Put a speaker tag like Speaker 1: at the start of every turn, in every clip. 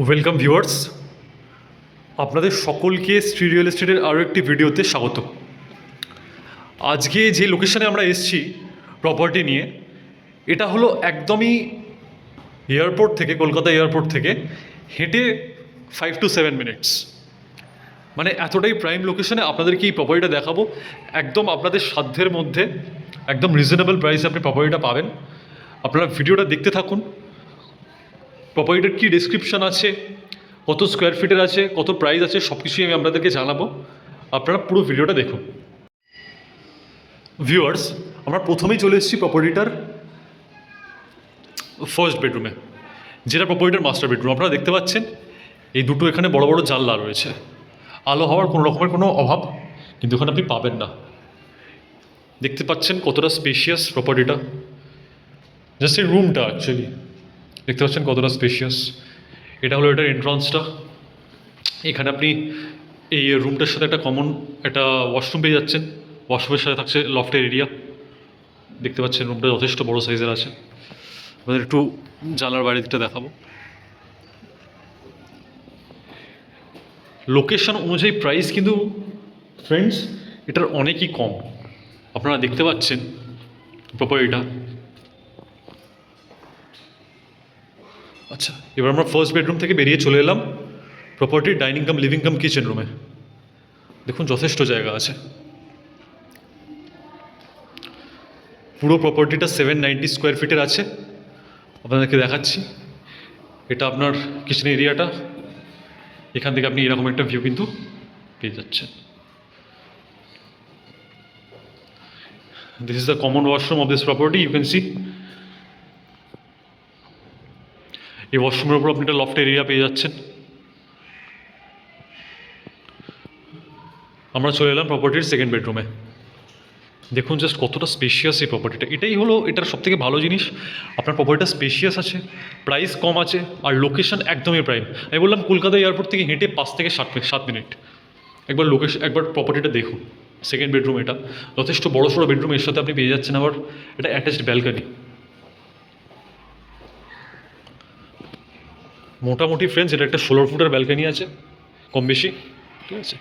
Speaker 1: Welcome viewers, আপনাদের সকলকে Shri real এস্টেটের আরও একটি ভিডিওতে স্বাগত। আজকে যে লোকেশনে আমরা এসেছি প্রপার্টি নিয়ে, এটা হলো একদমই এয়ারপোর্ট থেকে, কলকাতা এয়ারপোর্ট থেকে হেঁটে 5 to 7 মিনিটস, মানে এতটাই প্রাইম লোকেশনে আপনাদেরকে এই প্রপার্টিটা দেখাবো। একদম আপনাদের সাধ্যের মধ্যে, একদম রিজনেবল প্রাইসে আপনি প্রপার্টিটা পাবেন। আপনারা ভিডিওটা দেখতে থাকুন। প্রপার্টিটার কী ডেসক্রিপশান আছে, কত স্কোয়ার ফিটের আছে, কত প্রাইস আছে, সব কিছুই আমি আপনাদেরকে জানাবো। আপনারা পুরো ভিডিওটা দেখুন। ভিউয়ার্স, আমরা প্রথমেই চলে এসেছি প্রপার্টিটার ফার্স্ট বেডরুমে, যেটা প্রপার্টিটার মাস্টার বেডরুম। আপনারা দেখতে পাচ্ছেন এই দুটো এখানে বড় বড় জানলা রয়েছে। আলো হওয়ার কোনো রকমের কোনো অভাব কিন্তু এখানে আপনি পাবেন না। দেখতে পাচ্ছেন কতটা স্পেশিয়াস প্রপার্টিটা। জাস্ট এই রুমটা অ্যাকচুয়ালি দেখতে পাচ্ছেন কতটা স্পেশিয়াস। এটা হলো এটার এন্ট্রান্সটা। এখানে আপনি এই রুমটার সাথে একটা কমন একটা ওয়াশরুম পেয়ে যাচ্ছেন। ওয়াশরুমের সাথে থাকছে লফটের এরিয়া। দেখতে পাচ্ছেন রুমটা যথেষ্ট বড় সাইজের আছে। আমাদের একটু জানলার বাইরের দিকটা দেখাবো। লোকেশন অনুযায়ী প্রাইস কিন্তু ফ্রেন্ডস এটার অনেকই কম। আপনারা দেখতে পাচ্ছেন প্রপার্টিটা। আচ্ছা, এবার আমরা ফার্স্ট বেডরুম থেকে বেরিয়ে চলে এলাম প্রপার্টির ডাইনিং কাম লিভিং কাম কিচেন রুমে। দেখুন যথেষ্ট জায়গা আছে। পুরো প্রপার্টিটা 790 স্কোয়ার ফিটের আছে। আপনাদেরকে দেখাচ্ছি, এটা আপনার কিচেন এরিয়াটা। এখান থেকে আপনি এরকম একটা ভিউ কিন্তু পেয়ে যাচ্ছেন। This is the common washroom of this property, you can see. এই ওয়াশরুমের উপর আপনি একটা লফট এরিয়া পেয়ে যাচ্ছেন। আমরা চলে এলাম প্রপার্টির সেকেন্ড বেডরুমে। দেখুন জাস্ট কতটা স্পেশিয়াস এই প্রপার্টিটা। এটাই হলো এটার সবথেকে ভালো জিনিস। আপনার প্রপার্টিটা স্পেশিয়াস আছে, প্রাইস কম আছে, আর লোকেশন একদমই প্রাইম। আমি বললাম কলকাতা এয়ারপোর্ট থেকে হেঁটে 5 থেকে 7 মিনিট। একবার প্রপার্টিটা দেখুন। সেকেন্ড বেডরুম এটা যথেষ্ট বড় সড়ো বেডরুম। এর সাথে আপনি পেয়ে যাচ্ছেন আবার এটা অ্যাটাচড ব্যালকনি। মোটামুটি ফ্রেন্ডস এটা একটা 16 ফুটের ব্যালকনি আছে, কম বেশি, ঠিক আছে।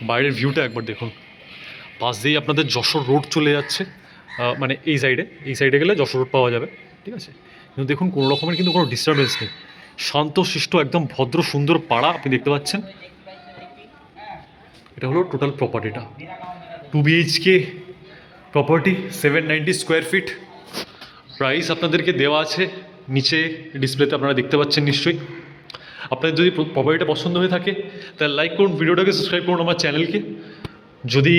Speaker 1: বাইরের ভিউটা একবার দেখুন। পাশ দিয়েই আপনাদের যশোর রোড চলে যাচ্ছে, মানে এই সাইডে গেলে যশোর রোড পাওয়া যাবে, ঠিক আছে। কিন্তু দেখুন কোনো রকমের কিন্তু কোনো ডিস্টারবেন্স নেই। শান্তশিষ্ট একদম ভদ্র সুন্দর পাড়া আপনি দেখতে পাচ্ছেন। এটা হলো টোটাল প্রপার্টিটা। 2 BHK property, 790 square feet. Price আপনাদেরকে দেওয়া আছে নিচে ডিসপ্লেতে, আপনারা দেখতে পাচ্ছেন নিশ্চয়ই। আপনাদের যদি প্রপার্টিটা পছন্দ হয়ে থাকে তাহলে লাইক করুন, ভিডিওটাকে সাবস্ক্রাইব করুন আমার চ্যানেলকে। যদি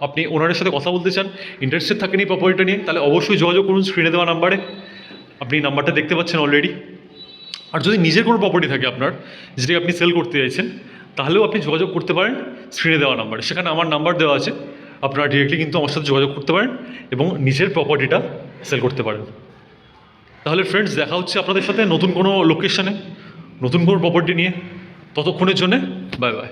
Speaker 1: আপনি ওনারের সাথে কথা বলতে চান, ইন্টারেস্টেড থাকেন এই প্রপার্টিটা নিয়ে, তাহলে অবশ্যই যোগাযোগ করুন স্ক্রিনে দেওয়া নাম্বারে। আপনি নাম্বারটা দেখতে পাচ্ছেন অলরেডি। আর যদি নিজের কোনো প্রপার্টি থাকে আপনার, যেটাকে আপনি সেল করতে চাইছেন, তাহলেও আপনি যোগাযোগ করতে পারেন স্ক্রিনে দেওয়া নাম্বারে। সেখানে আমার নাম্বার দেওয়া আছে, আপনারা ডিরেক্টলি কিন্তু আমার সাথে যোগাযোগ করতে পারেন এবং নিজের প্রপার্টিটা সেল করতে পারেন। তাহলে ফ্রেন্ডস দেখা হচ্ছে আপনাদের সাথে নতুন কোনো লোকেশনে, নতুন কোনো প্রপার্টি নিয়ে। ততক্ষণের জন্যে বাই বাই।